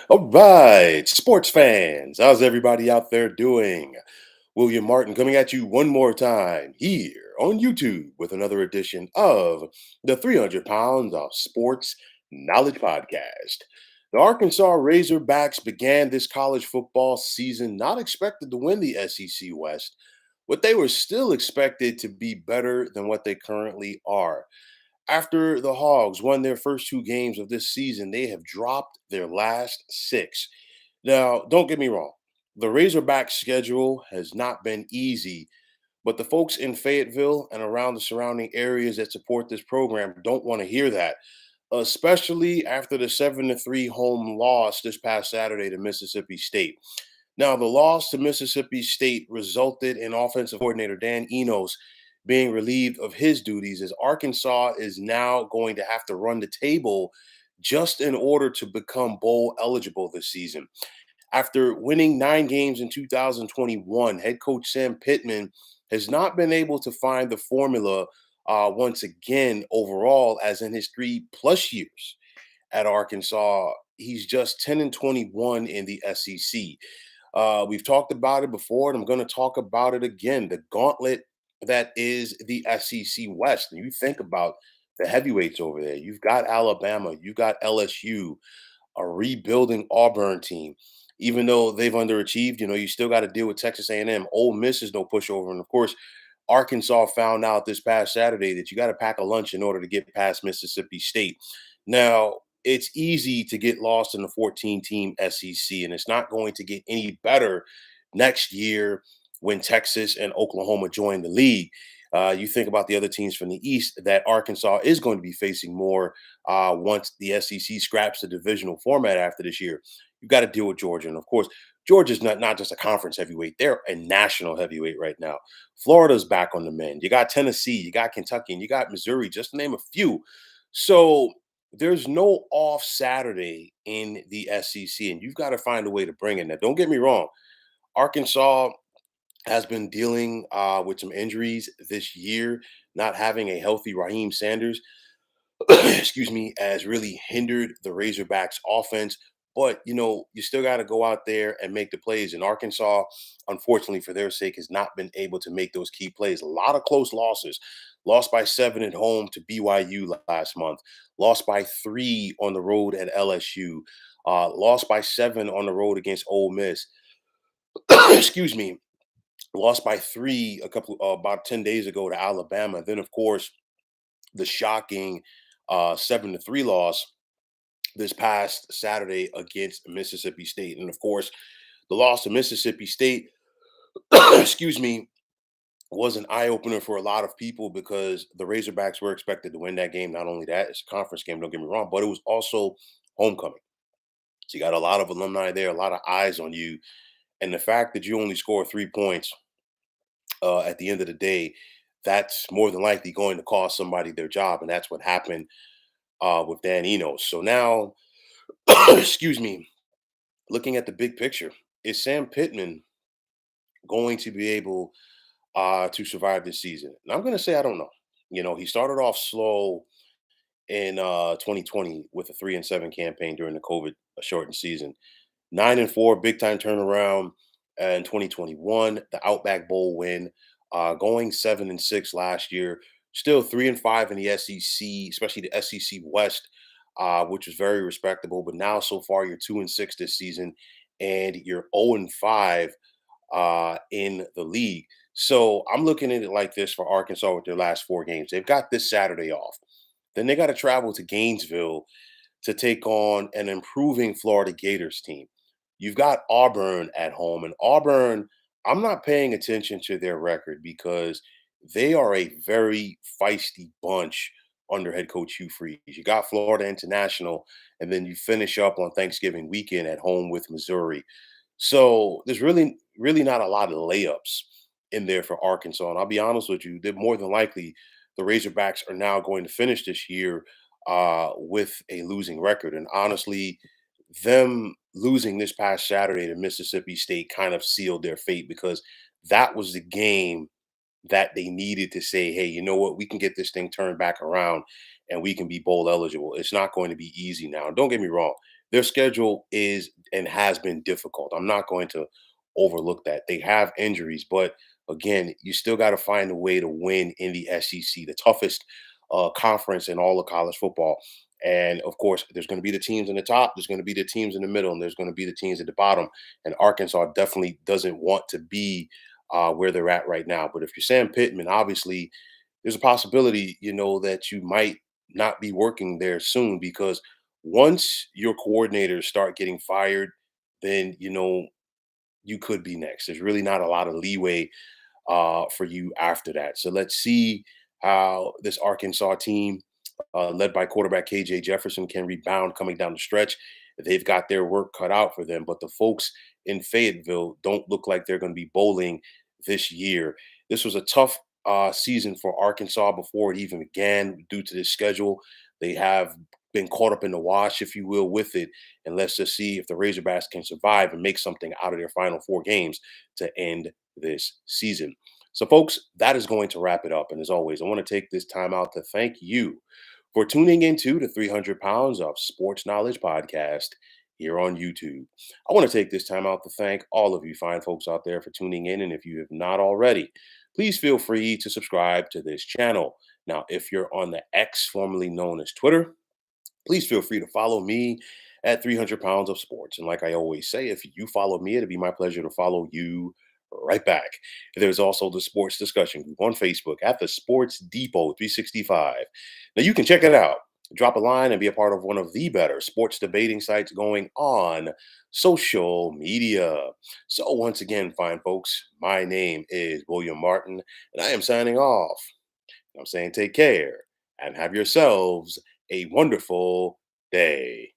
All right, sports fans, how's everybody out there doing? William Martin coming at you one more time here on YouTube with another edition of the 300 Pounds of Sports Knowledge Podcast. The Arkansas Razorbacks began this college football season not expected to win the SEC West, but they were still expected to be better than what they currently are. After the Hogs won their first two games of this season, they have dropped their last six. Now, don't get me wrong, the Razorbacks' schedule has not been easy, but the folks in Fayetteville and around the surrounding areas that support this program don't want to hear that, especially after the 7-3 home loss this past Saturday to Mississippi State. Now, the loss to Mississippi State resulted in offensive coordinator Dan Enos being relieved of his duties as Arkansas is now going to have to run the table just in order to become bowl eligible this season. After winning 9 games in 2021, head coach Sam Pittman has not been able to find the formula once again overall, as in his 3+ years at Arkansas. He's just 10-21 in the SEC. We've talked about it before, and I'm going to talk about it again. The gauntlet that is the SEC West. And you think about the heavyweights over there. You've got Alabama, you've got LSU, a rebuilding Auburn team. Even though they've underachieved, you still got to deal with Texas A&M. Ole Miss is no pushover, and of course, Arkansas found out this past Saturday that you got to pack a lunch in order to get past Mississippi State. Now, it's easy to get lost in the 14-team SEC, and it's not going to get any better next year when Texas and Oklahoma join the league. You think about the other teams from the East that Arkansas is going to be facing more once the SEC scraps the divisional format after this year. You've got to deal with Georgia. And of course, Georgia's not just a conference heavyweight, they're a national heavyweight right now. Florida's back on the mend. You got Tennessee, you got Kentucky, and you got Missouri, just to name a few. So there's no off Saturday in the SEC, and you've got to find a way to bring it. Now, don't get me wrong, Arkansas has been dealing with some injuries this year, not having a healthy Raheem Sanders. excuse me, has really hindered the Razorbacks offense. But you still got to go out there and make the plays. And Arkansas, unfortunately for their sake, has not been able to make those key plays. A lot of close losses. Lost by 7 at home to BYU last month. Lost by 3 on the road at LSU. Lost by 7 on the road against Ole Miss. excuse me. Lost by 3 a couple about 10 days ago to Alabama. Then, of course, the shocking 7-3 loss this past Saturday against Mississippi State. And of course, the loss to Mississippi State, excuse me, was an eye opener for a lot of people because the Razorbacks were expected to win that game. Not only that, it's a conference game, don't get me wrong, but it was also homecoming. So you got a lot of alumni there, a lot of eyes on you. And the fact that you only score 3 points at the end of the day, that's more than likely going to cost somebody their job. And that's what happened with Dan Enos. So now, excuse me, looking at the big picture, is Sam Pittman going to be able to survive this season? And I'm going to say I don't know. He started off slow in 2020 with a 3-7 campaign during the COVID shortened season. 9-4, big time turnaround in 2021. The Outback Bowl win, going 7-6 last year. Still 3-5 in the SEC, especially the SEC West, which was very respectable. But now, so far, you're 2-6 this season, and you're 0-5 in the league. So I'm looking at it like this for Arkansas with their last 4 games. They've got this Saturday off. Then they got to travel to Gainesville to take on an improving Florida Gators team. You've got Auburn at home, and Auburn, I'm not paying attention to their record because they are a very feisty bunch under head coach Hugh Freeze. You got Florida International, and then you finish up on Thanksgiving weekend at home with Missouri. So there's really not a lot of layups in there for Arkansas. And I'll be honest with you, they're more than likely the Razorbacks are now going to finish this year with a losing record. And honestly, them losing this past Saturday to Mississippi State kind of sealed their fate because that was the game that they needed to say, hey, you know what, we can get this thing turned back around and we can be bowl eligible. It's not going to be easy now. Don't get me wrong. their schedule is and has been difficult. I'm not going to overlook that. They have injuries, but again, you still got to find a way to win in the SEC, the toughest conference in all of college football. And of course, there's going to be the teams in the top, there's going to be the teams in the middle, and there's going to be the teams at the bottom. And Arkansas definitely doesn't want to be where they're at right now. But if you're Sam Pittman, obviously, there's a possibility, that you might not be working there soon because once your coordinators start getting fired, then you could be next. There's really not a lot of leeway for you after that. So let's see how this Arkansas team, led by quarterback KJ Jefferson, can rebound coming down the stretch. They've got their work cut out for them, but the folks in Fayetteville don't look like they're going to be bowling this year. This was a tough season for Arkansas before it even began due to this schedule. They have been caught up in the wash, if you will, with it. And let's just see if the Razorbacks can survive and make something out of their final 4 games to end this season. So, folks, that is going to wrap it up. And as always, I want to take this time out to thank you for tuning into the 300 Pounds of Sports Knowledge podcast here on YouTube. I want to take this time out to thank all of you fine folks out there for tuning in. And if you have not already, please feel free to subscribe to this channel. Now, if you're on the X, formerly known as Twitter, please feel free to follow me at 300 Pounds of Sports. And like I always say, if you follow me, it'll be my pleasure to follow you right back. There's also the sports discussion group on Facebook at the Sports Depot 365. Now you can check it out. Drop a line and be a part of one of the better sports debating sites going on social media. So once again, fine folks, my name is William Martin, and I am signing off. I'm saying take care and have yourselves a wonderful day.